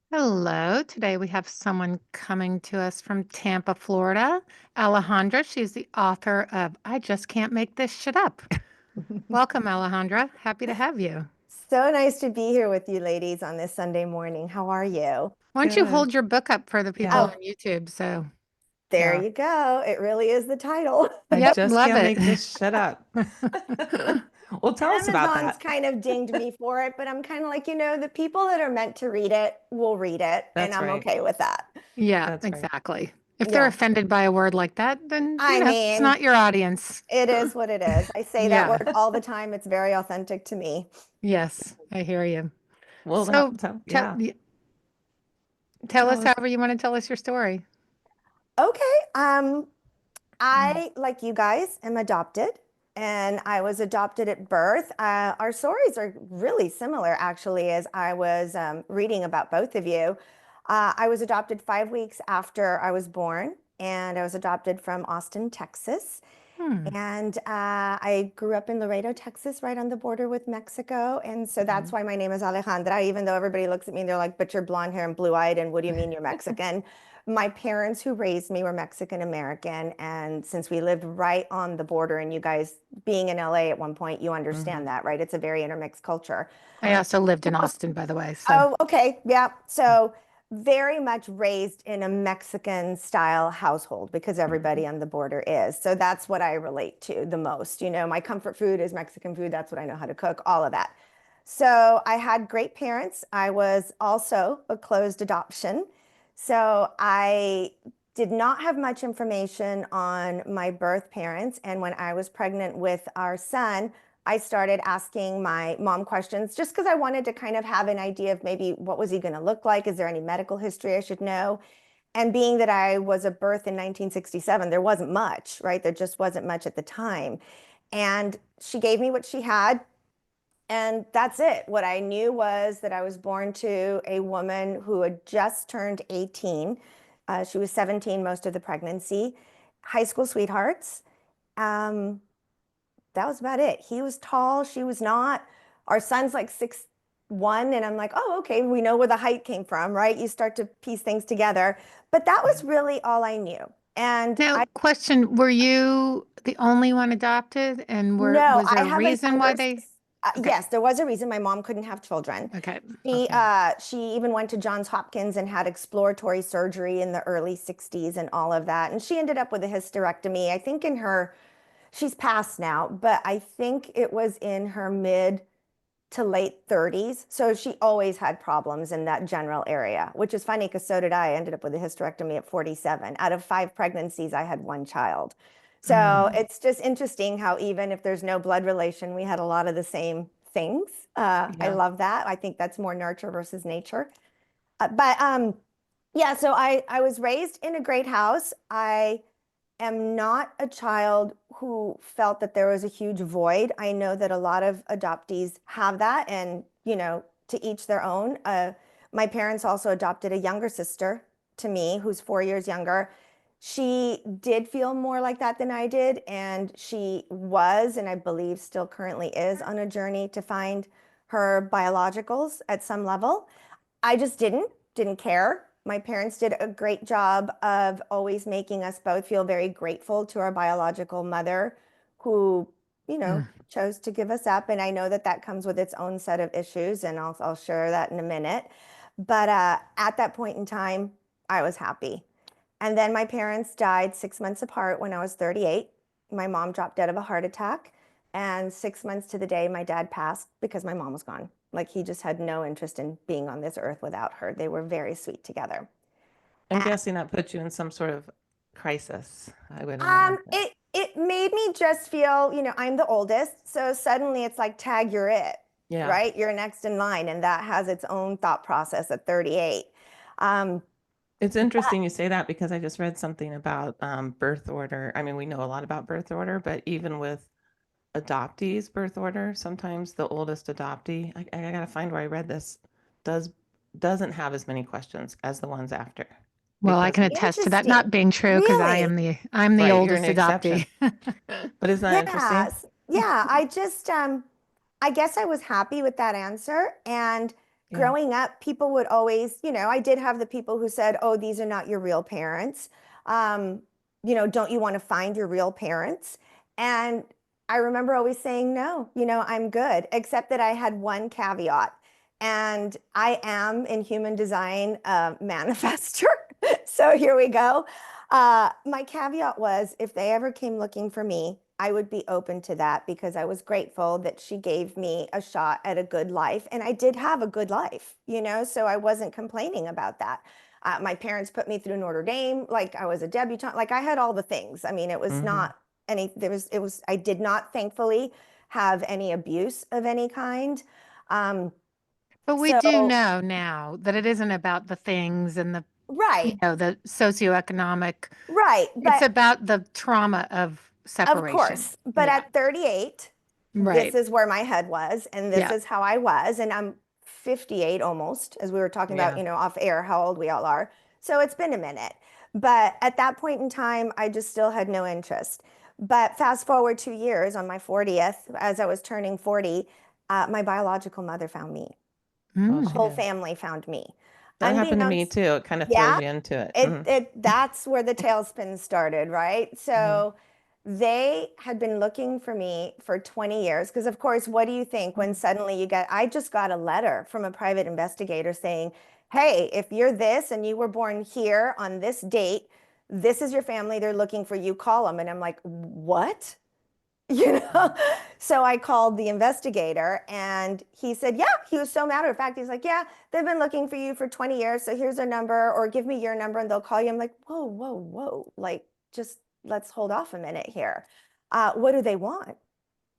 Hello. Today we have someone coming to us from Tampa, Florida. Alejandra. She's the author of I Just Can't Make This Shit Up. Welcome, Alejandra. Happy to have you. So nice to be here with you ladies on this Sunday morning. How are you? Why don't you Good. hold your book up for the people Yeah. on Oh, YouTube? So, there Yeah. you go. It really is the title. I yep, just love can't it. make this shit up. Well, tell us about Amazon's that. kind of dinged me for it, but I'm kind of like, the people that are meant to read it will read it, and That's I'm right. okay with that. Yeah, That's right. exactly. If they're Yeah. offended by a word like that, then, I it's mean, not your audience. it is what it is. I say that Yeah. word all the time. It's very authentic to me. Yes, I hear you. Well, So, tell, yeah. tell Tell us us. however you want to tell us your story. Okay. I, like you guys, am adopted, and I was adopted at birth. Our stories are really similar, actually, as I was reading about both of you. I was adopted 5 weeks after I was born, and I was adopted from Austin, Texas. Hmm. And I grew up in Laredo, Texas, right on the border with Mexico. And so that's Mhm. why my name is Alejandra, even though everybody looks at me and they're like, but you're blonde hair and blue eyed. And what do you mean you're Mexican? My parents who raised me were Mexican American. And since we lived right on the border, and you guys being in LA at one point, you understand Mhm. that, right? It's a very intermixed culture. I also lived in Austin, by the way. So, Oh, okay. Yeah. So very much raised in a Mexican style household because everybody on the border is. So that's what I relate to the most. My comfort food is Mexican food. That's what I know how to cook, all of that. So I had great parents. I was also a closed adoption. So I did not have much information on my birth parents. And when I was pregnant with our son, I started asking my mom questions just because I wanted to kind of have an idea of maybe what was he going to look like? Is there any medical history I should know? And being that I was a birth in 1967, there wasn't much, right? There just wasn't much at the time. And she gave me what she had, and that's it. What I knew was that I was born to a woman who had just turned 18. She was 17 most of the pregnancy, high school sweethearts. Um, that was about it. He was tall, she was not. Our son's like 6'1", and I'm like, oh, okay, we know where the height came from, right? You start to piece things together. But that Yeah. was really all I knew. And now, question, were you the only one adopted and no, was I there a have reason why another. they Okay. Yes, there was a reason my mom couldn't have children. Okay. She Okay. she even went to Johns Hopkins and had exploratory surgery in the early 60s and all of that. And she ended up with a hysterectomy. I think she's passed now, but I think it was in her mid to late 30s. So she always had problems in that general area, which is funny because so did I. I ended up with a hysterectomy at 47. Out of 5 pregnancies, I had one child. So Mm. it's just interesting how even if there's no blood relation, we had a lot of the same things. I Yeah. love that. I think that's more nurture versus nature. But yeah, so I was raised in a great house. I am not a child who felt that there was a huge void. I know that a lot of adoptees have that, and to each their own. My parents also adopted a younger sister to me, who's 4 years younger. She did feel more like that than I did, and she was, and I believe still currently is, on a journey to find her biologicals at some level. I just didn't care. My parents did a great job of always making us both feel very grateful to our biological mother who, Mm. chose to give us up. And I know that that comes with its own set of issues, and I'll share that in a minute. But at that point in time, I was happy. And then my parents died 6 months apart when I was 38. My mom dropped dead of a heart attack. And 6 months to the day, my dad passed because my mom was gone. Like he just had no interest in being on this earth without her. They were very sweet together. I'm And guessing that put you in some sort of crisis, I would imagine. it made me just feel, I'm the oldest. So suddenly it's like, tag, you're it, Yeah. right? You're next in line. And that has its own thought process at 38. Um, It's interesting you say that because I just read something about birth order. I mean, we know a lot about birth order, but even with adoptees' birth order, sometimes the oldest adoptee, I gotta find where I read this, does doesn't have as many questions as the ones after. Well, I Because can attest to that not Interesting. being true because Really? I'm the right, you're an oldest adoptee. exception. But isn't that interesting? Yes. Yeah. I guess I was happy with that answer. And Yeah. growing up, people would always, I did have the people who said, oh, these are not your real parents. Um, don't you want to find your real parents? And I remember always saying, no, I'm good, except that I had one caveat. And I am in human design a manifester. So here we go. My caveat was if they ever came looking for me, I would be open to that because I was grateful that she gave me a shot at a good life. And I did have a good life, so I wasn't complaining about that. My parents put me through Notre Dame, like I was a debutante, like I had all the things. I mean, it was not I did not thankfully have any abuse of any kind. Um, But we do so, know now that it isn't about the things and right, the socioeconomic. right. It's But about the trauma of of separation. course, but Yeah. at 38, this Right. is where my head was, and this Yeah. is how I was. And I'm 58 almost, as we were talking about, Yeah. off air, how old we all are. So it's been a minute. But at that point in time, I just still had no interest. But fast forward 2 years on my 40th, as I was turning 40, my biological mother found me. Oh, The Mm. she whole did. family found me. That happened to me Unbeknownst, too. It kind of throws yeah, you into it. that's where the tailspin started, right? Mhm. So they had been looking for me for 20 years because of course, what do you think when suddenly I just got a letter from a private investigator saying, "Hey, if you're this and you were born here on this date, this is your family, they're looking for you, call them." And I'm like, "What?" you know so I called the investigator and he said, yeah, he was so matter of fact, he's like, yeah, they've been looking for you for 20 years, so here's their number, or give me your number and they'll call you. I'm like, whoa, whoa, whoa, like, just let's hold off a minute here. What do they want?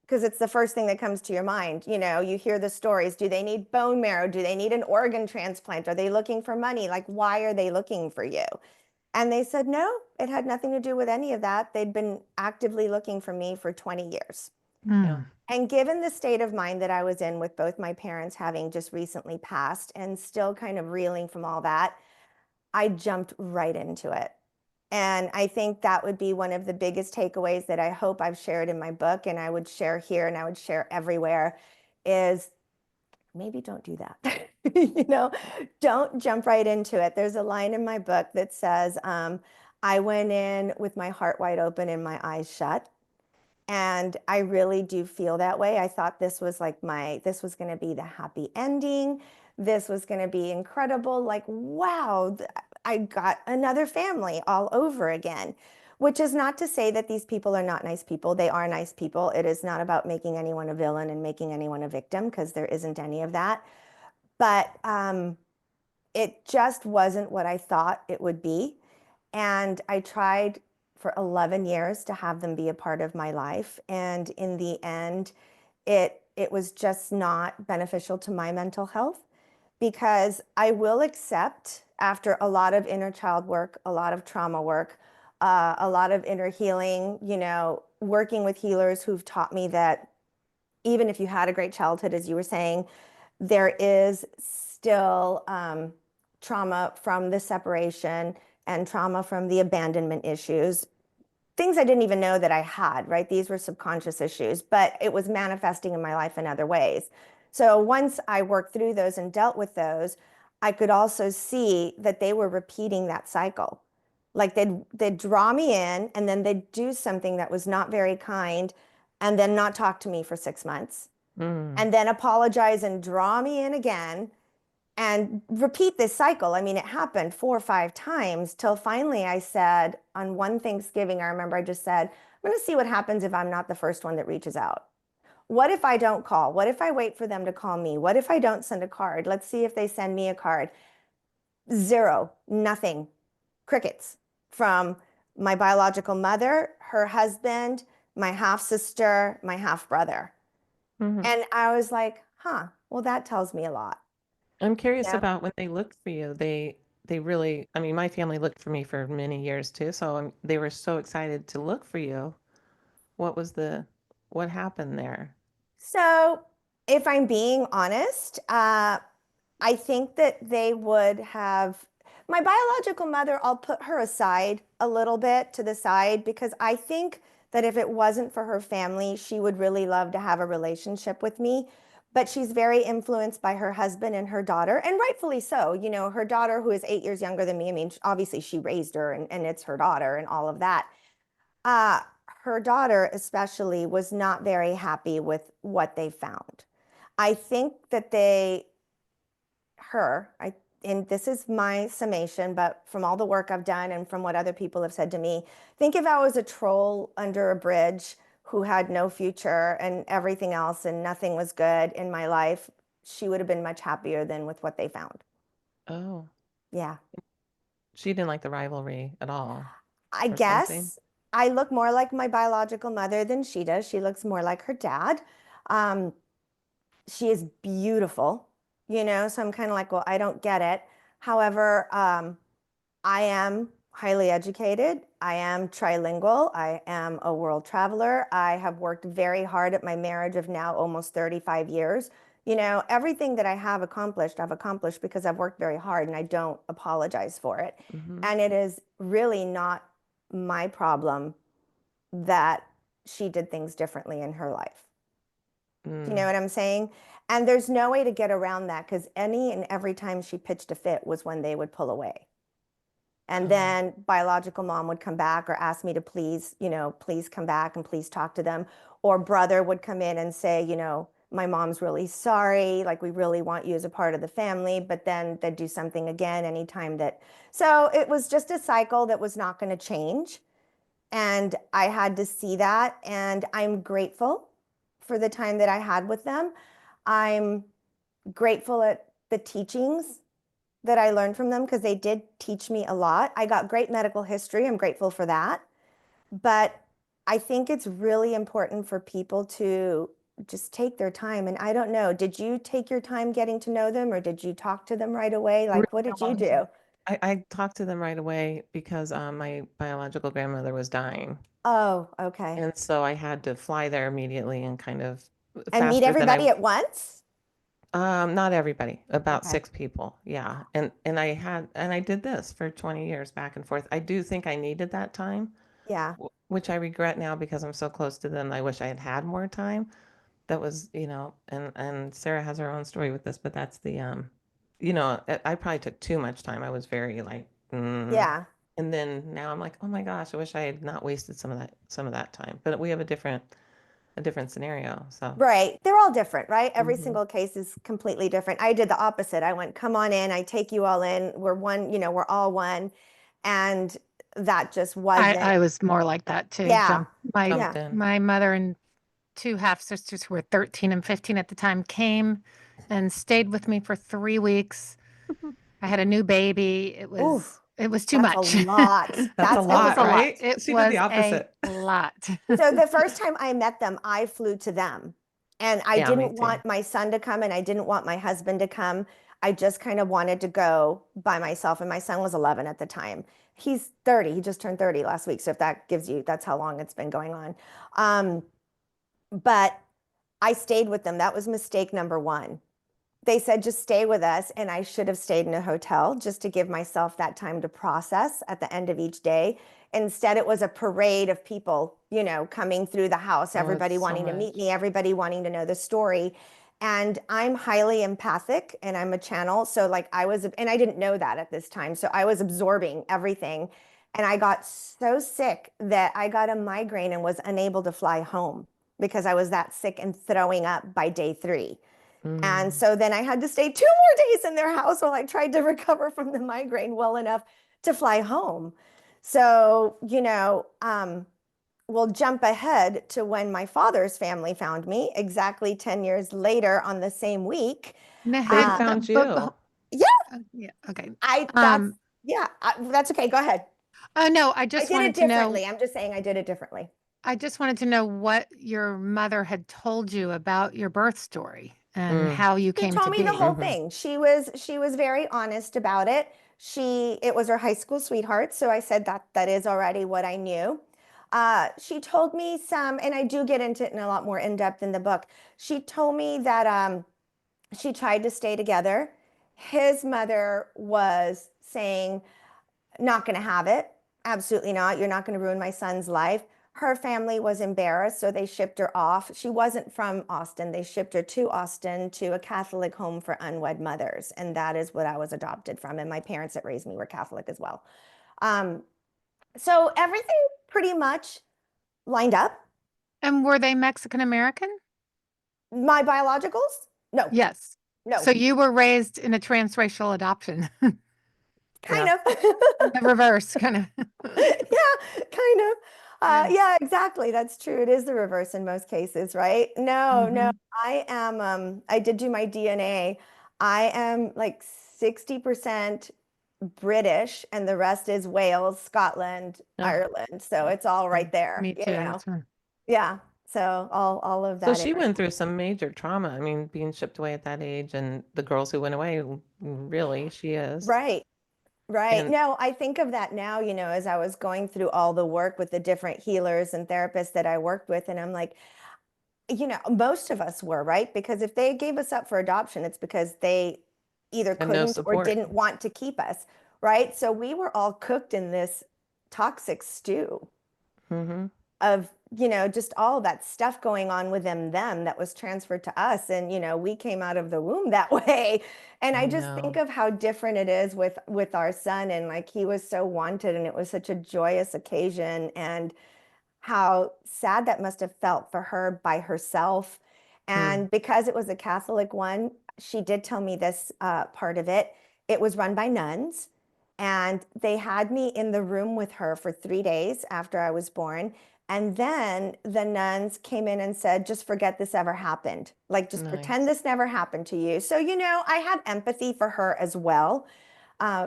Because it's the first thing that comes to your mind. You hear the stories. Do they need bone marrow? Do they need an organ transplant? Are they looking for money? Like, why are they looking for you? And they said, no, it had nothing to do with any of that. They'd been actively looking for me for 20 years. Yeah. Mm. And given the state of mind that I was in with both my parents having just recently passed and still kind of reeling from all that, I jumped right into it. And I think that would be one of the biggest takeaways that I hope I've shared in my book and I would share here and I would share everywhere is maybe don't do that. Don't jump right into it. There's a line in my book that says, I went in with my heart wide open and my eyes shut. And I really do feel that way. I thought this was this was going to be the happy ending. This was going to be incredible. Like, wow, I got another family all over again, which is not to say that these people are not nice people. They are nice people. It is not about making anyone a villain and making anyone a victim because there isn't any of that. But it just wasn't what I thought it would be. And I tried for 11 years to have them be a part of my life. And in the end, it was just not beneficial to my mental health because I will accept after a lot of inner child work, a lot of trauma work, a lot of inner healing, working with healers who've taught me that even if you had a great childhood, as you were saying, there is still trauma from the separation and trauma from the abandonment issues. Things I didn't even know that I had, right? These were subconscious issues, but it was manifesting in my life in other ways. So once I worked through those and dealt with those, I could also see that they were repeating that cycle. Like they'd draw me in and then they'd do something that was not very kind and then not talk to me for 6 months Mm. and then apologize and draw me in again and repeat this cycle. I mean, it happened 4 or 5 times till finally I said on one Thanksgiving, I remember I just said, I'm going to see what happens if I'm not the first one that reaches out. What if I don't call? What if I wait for them to call me? What if I don't send a card? Let's see if they send me a card. Zero, nothing, crickets from my biological mother, her husband, my half sister, my half brother. Mhm. And I was like, huh, well, that tells me a lot. I'm curious Yeah. about when they looked for you. They really, I mean, my family looked for me for many years too, so they were so excited to look for you. What was what happened there? So, if I'm being honest, I think that they would have my biological mother, I'll put her aside a little bit to the side because I think that if it wasn't for her family, she would really love to have a relationship with me. but she's very influenced by her husband and her daughter, and rightfully so. You know, her daughter, who is 8 years younger than me, I mean, obviously she raised her and it's her daughter and all of that. Uh, Her daughter, especially, was not very happy with what they found. I think that and this is my summation, but from all the work I've done and from what other people have said to me, think if I was a troll under a bridge who had no future and everything else and nothing was good in my life, she would have been much happier than with what they found. Oh, Yeah. she didn't like the rivalry at all I or something. guess I look more like my biological mother than she does. She looks more like her dad. Um, she is beautiful, you know, so I'm kind of like, well, I don't get it. However, I am highly educated. I am trilingual. I am a world traveler. I have worked very hard at my marriage of now almost 35 years. You know, everything that I have accomplished, I've accomplished because I've worked very hard and I don't apologize for it. Mm-hmm. And it is really not my problem that she did things differently in her life. Do you know Mm. what I'm saying? And there's no way to get around that because any and every time she pitched a fit was when they would pull away. And Oh. then biological mom would come back or ask me to please, you know, please come back and please talk to them. Or brother would come in and say, you know, my mom's really sorry. Like, we really want you as a part of the family. But then they'd do something again anytime that. So it was just a cycle that was not going to change. And I had to see that. And I'm grateful for the time that I had with them. I'm grateful at the teachings that I learned from them because they did teach me a lot. I got great medical history. I'm grateful for that. But I think it's really important for people to just take their time. And I don't know, did you take your time getting to know them or did you talk to them right away? Really Like, what did you long time. do? I talked to them right away because my biological grandmother was dying. Oh, okay. And so I had to fly there immediately and kind of And meet faster than everybody at once? not everybody, about Okay. 6 people. Yeah. And I did this for 20 years back and forth. I do think I needed that time, Yeah. which I regret now because I'm so close to them. I wish I had had more time. That was, and Sarah has her own story with this, but that's I probably took too much time. I was very like, Yeah. and then now I'm like, oh my gosh, I wish I had not wasted some of that time. But we have a different scenario. So, Right. They're all different, right? Every hmm single case is completely different. I did the opposite. I went, come on in. I take you all in. We're one, you know, we're all one. And that just wasn't, I was more like that too. yeah. My jumped Yeah. in. my mother and two half sisters who were 13 and 15 at the time came and stayed with me for 3 weeks. I had a new baby. Ooh, It was too that's a much. lot. That's a That's a It was lot, a lot. lot. right? It She did the was a opposite. lot. So the first time I met them, I flew to them. And I Yeah, me didn't too. want my son to come and I didn't want my husband to come. I just kind of wanted to go by myself. And my son was 11 at the time. He's 30. He just turned 30 last week. So if that gives you, that's how long it's been going on. Um, but I stayed with them. That was mistake number one. They said, just stay with us. And I should have stayed in a hotel just to give myself that time to process at the end of each day. Instead, it was a parade of people, you know, coming through the house, Oh, it's everybody so wanting to meet much. me, everybody wanting to know the story. And I'm highly empathic and I'm a channel. So, like, and I didn't know that at this time. So, I was absorbing everything. And I got so sick that I got a migraine and was unable to fly home because I was that sick and throwing up by day 3. And Mm. so then I had to stay 2 more days in their house while I tried to recover from the migraine well enough to fly home. So, you know, we'll jump ahead to when my father's family found me exactly 10 years later on the same week. Now, They how, Uh, found you. yeah, yeah, okay. that's, Um, yeah, that's okay. Go ahead. oh no, I did it differently. I'm just saying I did it differently. I just wanted to know what your mother had told you about your birth story and Mm. how you She came told to me the be. whole hmm thing. She was very honest about it. It was her high school sweetheart, so I said that is already what I knew. She told me some, and I do get into it in a lot more in depth in the book. She told me that she tried to stay together. His mother was saying, not going to have it. Absolutely not. You're not going to ruin my son's life. her family was embarrassed, so they shipped her off. She wasn't from Austin. They shipped her to Austin to a Catholic home for unwed mothers. And that is what I was adopted from. And my parents that raised me were Catholic as well. So everything pretty much lined up. And were they Mexican American? My biologicals? No, Yes. no, So you were raised in a transracial adoption, kind Yeah. of. the reverse kind of. Yeah, kind of. Yeah. Yeah, exactly. That's true. It is the reverse in most cases, right? No, no. Mhm. I am, I did do my DNA. I am like 60% British and the rest is Wales, Scotland, Oh, Ireland. So it's all right there, Me you too. know. That's right. Yeah. So all of so that she in. went through some major trauma. I mean, being shipped away at that age, and the girls who went away, really, she is. Right. Right. And No, I think of that now, as I was going through all the work with the different healers and therapists that I worked with, and I'm like, most of us were, right? Because if they gave us up for adoption, it's because they either and no couldn't or support. didn't want to keep us, right? So we were all cooked in this toxic stew Mm-hmm. of, just all that stuff going on with them that was transferred to us. And, we came out of the womb that way. And I I just think know. of how different it is with our son. And like he was so wanted and it was such a joyous occasion. And how sad that must have felt for her by herself. Hmm. And because it was a Catholic one, she did tell me this part of it. It was run by nuns, and they had me in the room with her for 3 days after I was born. And then the nuns came in and said, just forget this ever happened. Like, just pretend Nice. this never happened to you. So, I had empathy for her as well.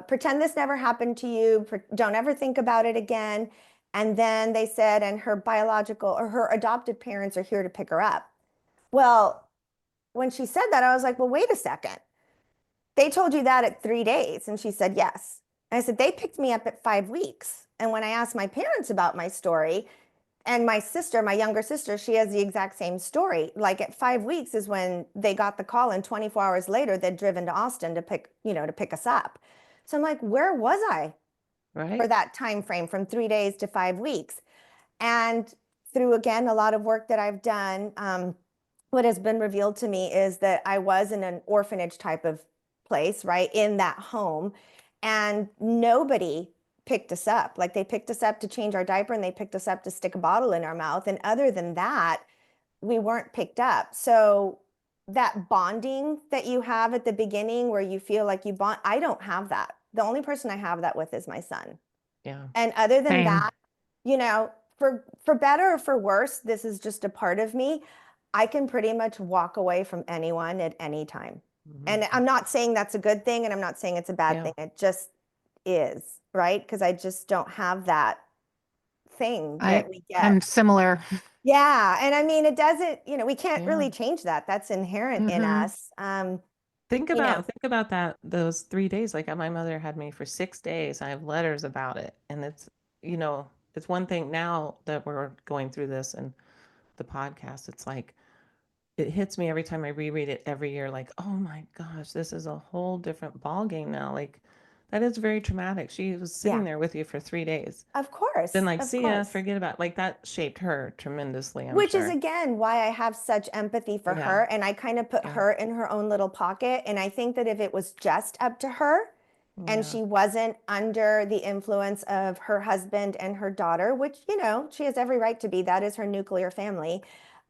Pretend this never happened to you. Don't ever think about it again. And then they said, and her biological or her adopted parents are here to pick her up. Well, when she said that, I was like, well, wait a second. They told you that at 3 days. And she said, yes. And I said, they picked me up at 5 weeks. And when I asked my parents about my story, and my sister, my younger sister, she has the exact same story. Like at 5 weeks is when they got the call, and 24 hours later, they'd driven to Austin to pick us up. So I'm like, where was I for Right? that time frame from 3 days to 5 weeks? And through, again, a lot of work that I've done, what has been revealed to me is that I was in an orphanage type of place, right, in that home, and nobody picked us up. Like they picked us up to change our diaper and they picked us up to stick a bottle in our mouth. And other than that, we weren't picked up. So that bonding that you have at the beginning where you feel like you bond, I don't have that. The only person I have that with is my son. Yeah. And other than Same. that, you know, for better or for worse, this is just a part of me. I can pretty much walk away from anyone at any time. And Mm-hmm. I'm not saying that's a good thing, and I'm not saying it's a bad Yeah. thing. It just is, right? Because I just don't have that thing that we get. I'm similar. Yeah. And I mean, it doesn't, we can't Yeah. really change that. That's inherent in Hmm. us. Think You know, about that, those 3 days. Like my mother had me for 6 days. I have letters about it. And you know, it's one thing now that we're going through this and the podcast, it's like it hits me every time I reread it every year, like, oh my gosh, this is a whole different ball game now. Like that is very traumatic. She was sitting yeah, there with you for 3 days. of Then course, like, of see ya, course. forget about like that shaped her tremendously, I'm Which is sure. again why I have such empathy for Yeah. her. And I kind of put Yeah. her in her own little pocket. And I think that if it was just up to her and Yeah. she wasn't under the influence of her husband and her daughter, which, she has every right to be, that is her nuclear family,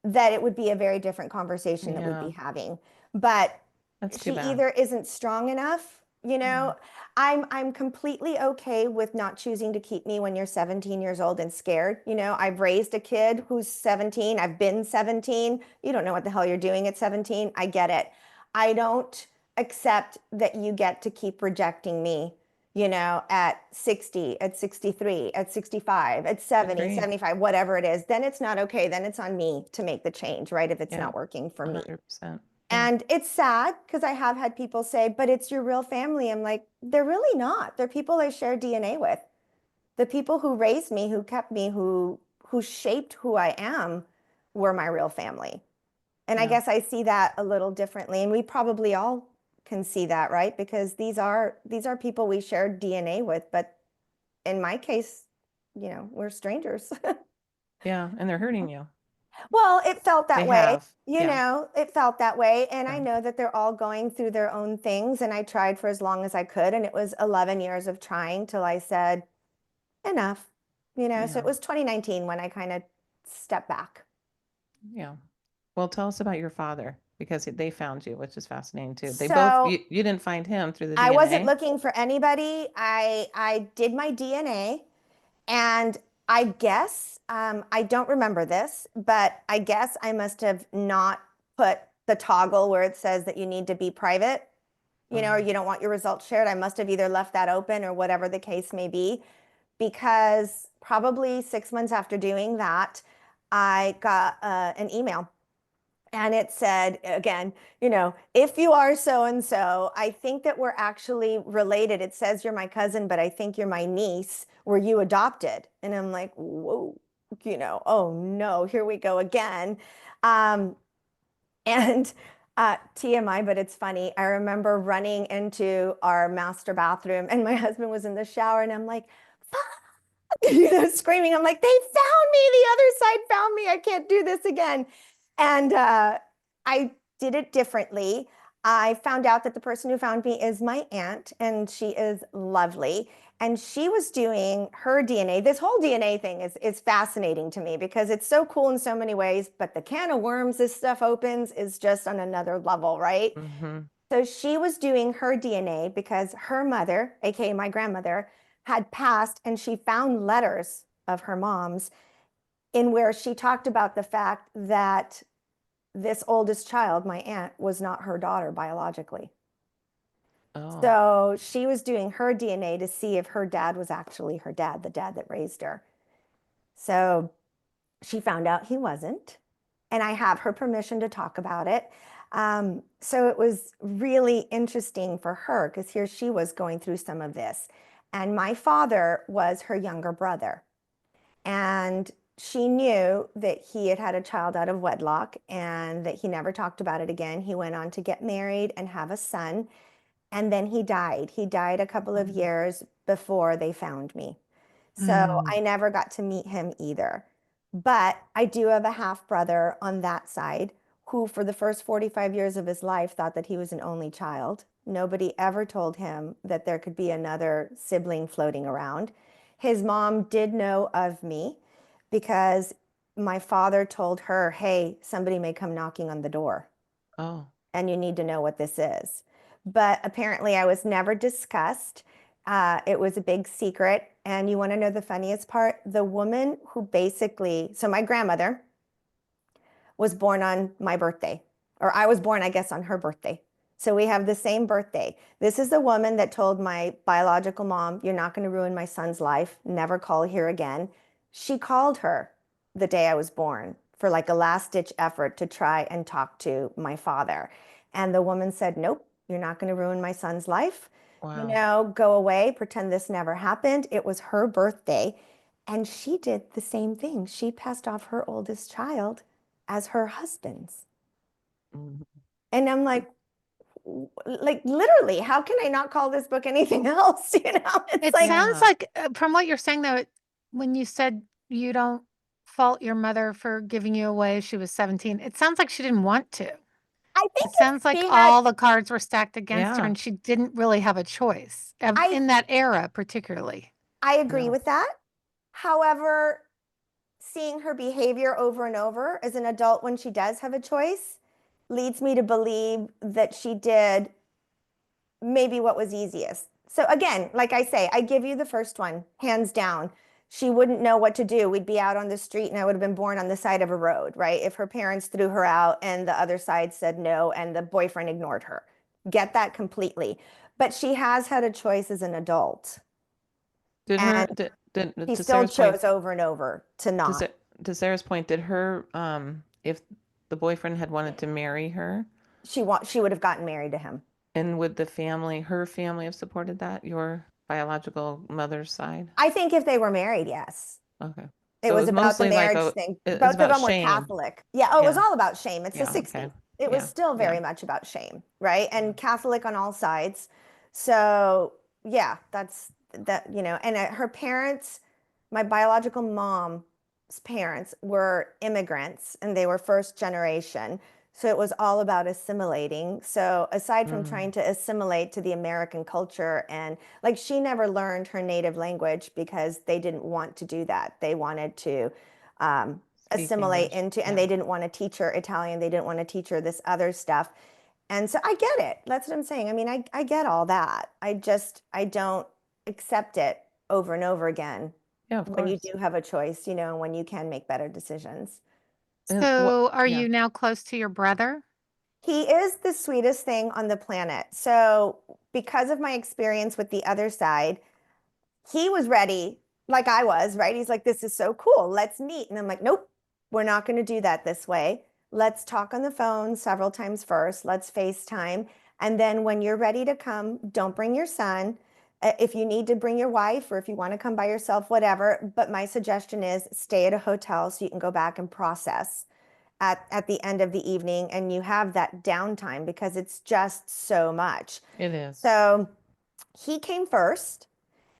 that it would be a very different conversation that we'd be Yeah. having. But That's too she bad. either isn't strong enough, Yeah. I'm completely okay with not choosing to keep me when you're 17 years old and scared. I've raised a kid who's 17. I've been 17. You don't know what the hell you're doing at 17. I get it. I don't accept that you get to keep rejecting me, at 60, at 63, at 65, at 70, Agree. 75, whatever it is. Then it's not okay. Then it's on me to make the change, right? If it's Yeah. not working for me. 100%. Yeah. And it's sad because I have had people say, but it's your real family. I'm like, they're really not. They're people I share DNA with. The people who raised me, who kept me, who shaped who I am were my real family. And I Yeah. guess I see that a little differently. And we probably all can see that, right? Because these are people we shared DNA with, but in my case, we're strangers. Yeah, and they're hurting you. Well, it felt that They way. have. You Yeah. know, it felt that way. And I Yeah. know that they're all going through their own things. And I tried for as long as I could. And it was 11 years of trying till I said, enough. You know, so Yeah. it was 2019 when I kind of stepped back. Yeah. Well, tell us about your father because they found you, which is fascinating too. They both So you didn't find him through the I wasn't DNA. looking for anybody. I did my DNA, and I guess I don't remember this, but I guess I must have not put the toggle where it says that you need to be private, you know, or you don't want your results shared. I must have either left that open or whatever the case may be, because probably 6 months after doing that, I got an email. And it said, again, you know, if you are so and so, I think that we're actually related. It says you're my cousin, but I think you're my niece. Were you adopted? And I'm like, whoa, you know, oh no, here we go again. Um, and TMI, but it's funny. I remember running into our master bathroom, and my husband was in the shower, and I'm like, you know, screaming. I'm like, they found me. The other side found me. I can't do this again. And I did it differently. I found out that the person who found me is my aunt, and she is lovely. And she was doing her DNA. This whole DNA thing is fascinating to me because it's so cool in so many ways. But the can of worms this stuff opens is just on another level, right? Mm-hmm. So she was doing her DNA because her mother, aka my grandmother, had passed, and she found letters of her mom's in where she talked about the fact that this oldest child, my aunt, was not her daughter biologically. Oh. So she was doing her DNA to see if her dad was actually her dad, the dad that raised her. So she found out he wasn't, and I have her permission to talk about it. So it was really interesting for her because here she was going through some of this. And my father was her younger brother. And she knew that he had had a child out of wedlock and that he never talked about it again. He went on to get married and have a son. And then he died. He died a couple of years before they found me. So Mm. I never got to meet him either. But I do have a half brother on that side who, for the first 45 years of his life, thought that he was an only child. Nobody ever told him that there could be another sibling floating around. His mom did know of me because my father told her, hey, somebody may come knocking on the door Oh. and you need to know what this is. But apparently, I was never discussed. It was a big secret. And you want to know the funniest part? The woman who basically, so my grandmother was born on my birthday, or I was born, I guess, on her birthday. So we have the same birthday. This is the woman that told my biological mom, you're not going to ruin my son's life. Never call here again. She called her the day I was born for like a last ditch effort to try and talk to my father. And the woman said, nope, you're not going to ruin my son's life. You Wow. know, go away, pretend this never happened. It was her birthday. And she did the same thing. She passed off her oldest child as her husband's. Mhm. And I'm like literally, how can I not call this book anything else? You know, it's It like, sounds Yeah. like, from what you're saying, though, when you said you don't fault your mother for giving you away, she was 17. It sounds like she didn't want to. I think It if sounds like she had, all the cards were stacked against her Yeah. and she didn't really have a choice I in that era, particularly. I agree No. with that. However, seeing her behavior over and over as an adult when she does have a choice leads me to believe that she did maybe what was easiest. So again, like I say, I give you the first one, hands down. She wouldn't know what to do. We'd be out on the street and I would have been born on the side of a road, right? If her parents threw her out and the other side said no and the boyfriend ignored her. Get that completely. But she has had a choice as an adult. Did her And did she to still Sarah's point, chose over and over to to, not. Sa- to Sarah's point, did her if the boyfriend had wanted to marry her, She would have gotten married to him. and would her family have supported that, your biological mother's side? I think if they were married, yes. Okay. It So it was was about the mostly like marriage a thing. it's Both of about them were shame. Catholic. Yeah. Oh, it was Yeah. all about shame. It's the Yeah, okay. 60s. It was Yeah. still Yeah. very much about shame, right? And Catholic on all sides. So, yeah, that's that, you know, and her parents, my biological mom parents were immigrants and they were first generation. So it was all about assimilating. So aside from trying to assimilate to the American culture, and like she never learned her native language because they didn't want to do that. They wanted to Speak assimilate English. into, and Yeah. they didn't want to teach her Italian. They didn't want to teach her this other stuff. And so I get it. That's what I'm saying. I mean, I get all that. I don't accept it over and over again Yeah, of when you course. do have a choice, you know, when you can make better decisions. And what, So, are yeah. you now close to your brother? He is the sweetest thing on the planet. So, because of my experience with the other side, he was ready, like I was, right? He's like, this is so cool. Let's meet. And I'm like, nope, we're not going to do that this way. Let's talk on the phone several times first. Let's FaceTime. And then when you're ready to come, don't bring your son. If you need to bring your wife or if you want to come by yourself, whatever. But my suggestion is stay at a hotel so you can go back and process at the end of the evening and you have that downtime because it's just so much. It is. So he came first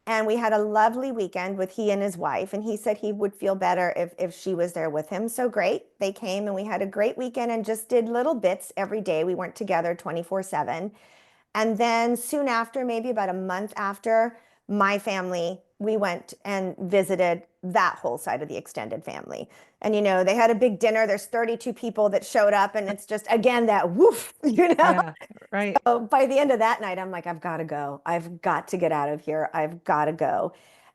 and we had a lovely weekend with he and his wife. And he said he would feel better if she was there with him. So great. They came and we had a great weekend and just did little bits every day. We weren't together 24/7. And then soon after, maybe about a month after, my family, we went and visited that whole side of the extended family. And, you know, they had a big dinner. There's 32 people that showed up. And it's just, again, that woof, you know? Yeah, right. So by the end of that night, I'm like, I've got to go. I've got to get out of here. I've got to go.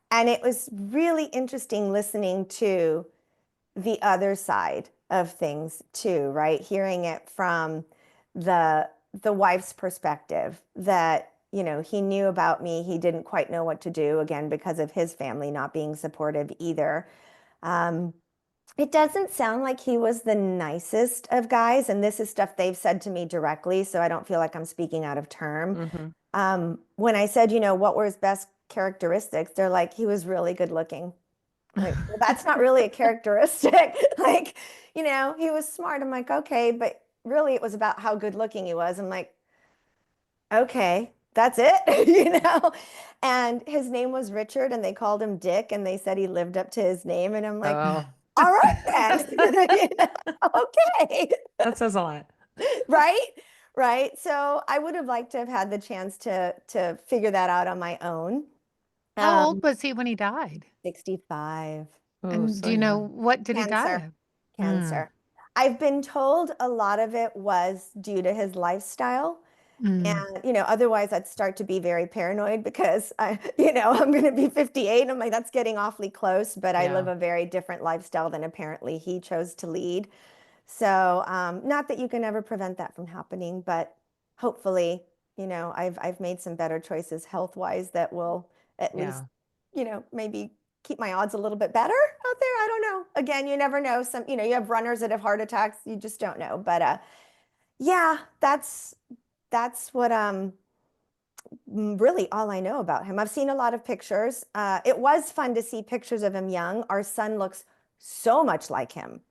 And it was really interesting listening to the other side of things too, right? Hearing it from the wife's perspective that, you know, he knew about me. He didn't quite know what to do, again, because of his family not being supportive either. Um, it doesn't sound like he was the nicest of guys, and this is stuff they've said to me directly, so I don't feel like I'm speaking out of term. When I said, you know, what were his best characteristics, they're like, he was really good looking. Like, well, that's not really a characteristic. Like, you know, he was smart. I'm like, okay, but really it was about how good looking he was. I'm like, okay, that's it, you know? And his name was Richard and they called him Dick and they said he lived up to his name. And I'm like, Oh, all right then, you know, okay, that says a lot. right? Right. So I would have liked to have had the chance to figure that out on my own. How old Um, was he when he died? 65. Oh, And so do you know young. what did he die Cancer. of? Cancer. I've been told a lot of it was due to his lifestyle. Mm. And, you know, otherwise I'd start to be very paranoid because I, you know, I'm going to be 58. I'm like, that's getting awfully close, but I live Yeah. a very different lifestyle than apparently he chose to lead. So, not that you can ever prevent that from happening, but hopefully, you know, I've made some better choices health-wise that will at least, Yeah. you know, maybe keep my odds a little bit better out there. I don't know. Again, you never know. Some, you know, you have runners that have heart attacks. You just don't know. But yeah, that's what really all I know about him. I've seen a lot of pictures. It was fun to see pictures of him young. Our son looks so much like him.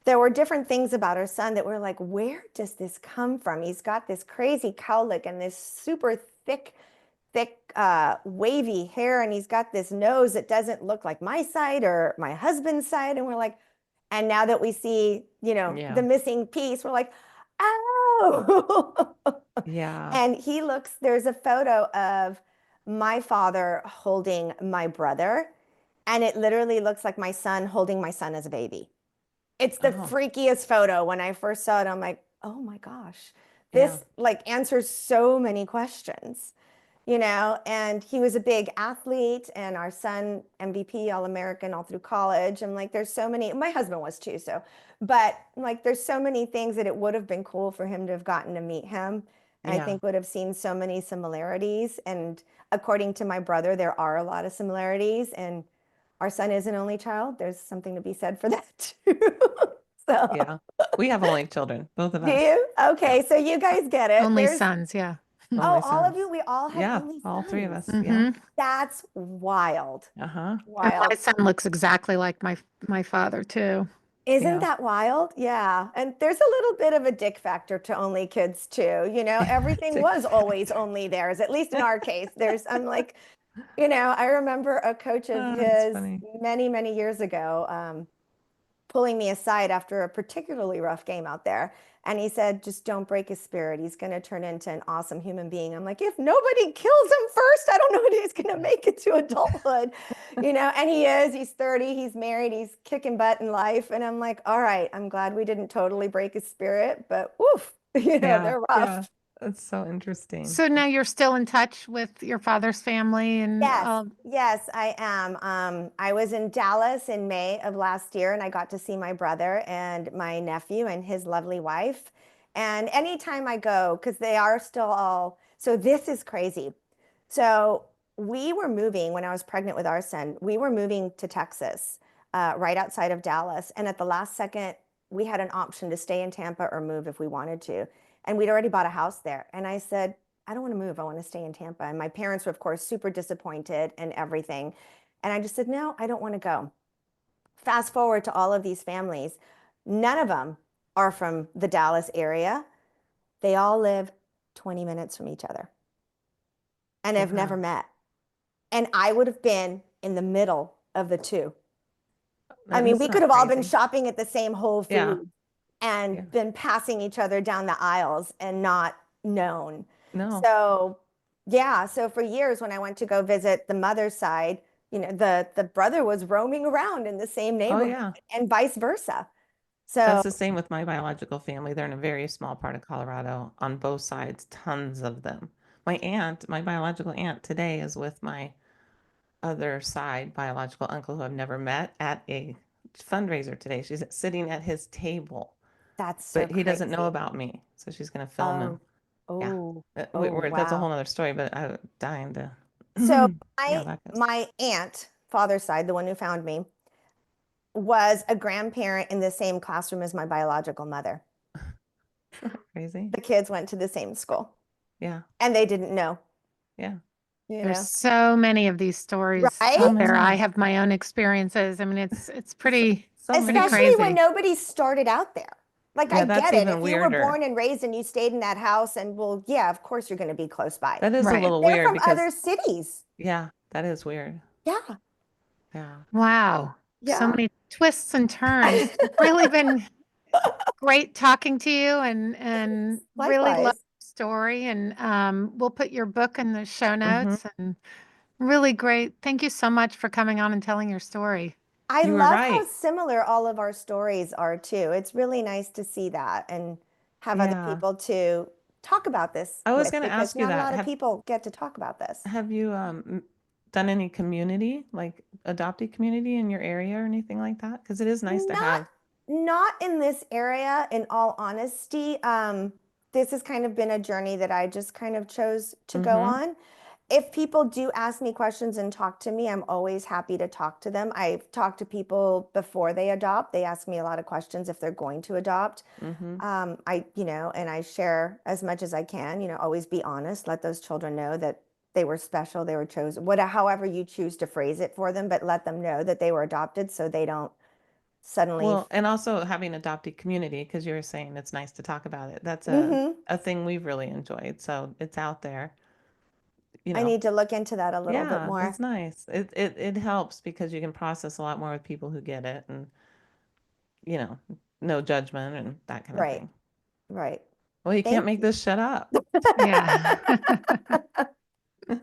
There were different things about our son that were like, where does this come from? He's got this crazy cowlick and this super thick, wavy hair, and he's got this nose that doesn't look like my side or my husband's side. And we're like, and now that we see, you know, Yeah. the missing piece, we're like, oh. Yeah. And he looks, there's a photo of my father holding my brother, and it literally looks like my son holding my son as a baby. It's the Oh, freakiest photo. When I first saw it, I'm like, oh my gosh, yeah. this like answers so many questions, you know? And he was a big athlete, and our son, MVP, All-American all through college. And like, there's so many, my husband was too. So, but like, there's so many things that it would have been cool for him to have gotten to meet him. And I Yeah. think would have seen so many similarities. And according to my brother, there are a lot of similarities. And our son is an only child. There's something to be said for that too. So, Yeah. We have only children, both of do us. you? Yeah. Okay, so you guys get it. Only There's, sons, yeah. oh, Only all of sons. you, we all have Yeah. only All three of sons. us. Yeah. Hmm. That's wild. Uh-huh. And my Wild. son looks exactly like my father too. Isn't Yeah. that wild? Yeah. And there's a little bit of a dick factor to only kids too. You know, everything Dick was always factor. only theirs, at least in our case. I'm like, you know, I remember a coach of Oh, that's his funny. many, many years ago. pulling me aside after a particularly rough game out there. And he said, just don't break his spirit. He's going to turn into an awesome human being. I'm like, if nobody kills him first, I don't know if he's going to make it to adulthood, and he is. He's 30, he's married, he's kicking butt in life. And I'm like, all right, I'm glad we didn't totally break his spirit, but woof, Yeah, they're yeah. rough. That's so interesting. So now you're still in touch with your father's family and Yes, yes, I am. I was in Dallas in May of last year, and I got to see my brother and my nephew and his lovely wife. And anytime I go, because they are still all, so this is crazy. So we were moving when I was pregnant with our son. We were moving to Texas, right outside of Dallas. And at the last second, we had an option to stay in Tampa or move if we wanted to. And we'd already bought a house there. And I said, I don't want to move. I want to stay in Tampa. And my parents were, of course, super disappointed and everything. And I just said, no, I don't want to go. Fast forward to all of these families. None of them are from the Dallas area. They all live 20 minutes from each other and have never Wow. met. And I would have been in the middle of the two. I That mean, is we not could have all been crazy. shopping at the same Whole Yeah. Foods and Yeah. been passing each other down the aisles and not known. No. So, yeah, so for years when I went to go visit the mother's side, the brother was roaming around in the same Oh, neighborhood yeah. and vice versa. That's So the same with my biological family. They're in a very small part of Colorado on both sides, tons of them. My biological aunt today is with my other side biological uncle who I've never met at a fundraiser today. She's sitting at his table, that's so but he doesn't know crazy. about me. So she's going to film him. Oh, Yeah. oh, oh, That's a whole wow. nother story, but I'm dying to, So yeah, my that goes. my aunt, father's side, the one who found me, was a grandparent in the same classroom as my biological mother. Crazy. The kids went to the same school Yeah. and they didn't know, Yeah. there's so many of these stories right? out there. I Many. have my own experiences. I mean, it's So, pretty so pretty many. Especially when crazy. nobody started out there. Like, I Yeah, that's get it. even If you were weirder. born and raised and you stayed in that house, and well, yeah, of course you're going to be close by. That is a Right. little They're weird from other because, cities. yeah, that is weird. Yeah. Yeah. Wow. So Yeah. many twists and turns. It's really been great talking to you and really love Likewise. your story. And we'll put your book in the show Mm-hmm. notes and really great. Thank you so much for coming on and telling your story. I You were love how right. similar all of our stories are too. It's really nice to see that and have other Yeah. people to talk about this I was with going to because ask you not a that. lot of people get to talk about this. Have you done any community, like adoptee community in your area or anything like that? Because it is nice to Not have. not in this area, in all honesty. This has kind of been a journey that I just kind of chose to go Mm-hmm. on. If people do ask me questions and talk to me, I'm always happy to talk to them. I've talked to people before they adopt. They ask me a lot of questions if they're going to adopt. Mm-hmm. And I share as much as I can, always be honest, let those children know that they were special, they were chosen, however you choose to phrase it for them, but let them know that they were adopted so they don't suddenly. Well, and also having adoptee community, because you were saying it's nice to talk about it. That's Mhm. a thing we've really enjoyed. So it's out there, you I know. need to look into that a little bit Yeah, more. it's nice. It helps because you can process a lot more with people who get it and, you know, no judgment and that kind of Right, thing. right. Well, you can't Thank make you. this shut up. Yeah. uh,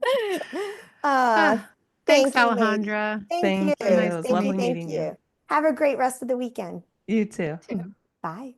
Ah, thanks, Thank you, lady. Thank Thank you. Thank So you. nice It was to Thank you. meet lovely you Thank meeting you. you. Have a great rest of the weekend. You too. too. Bye.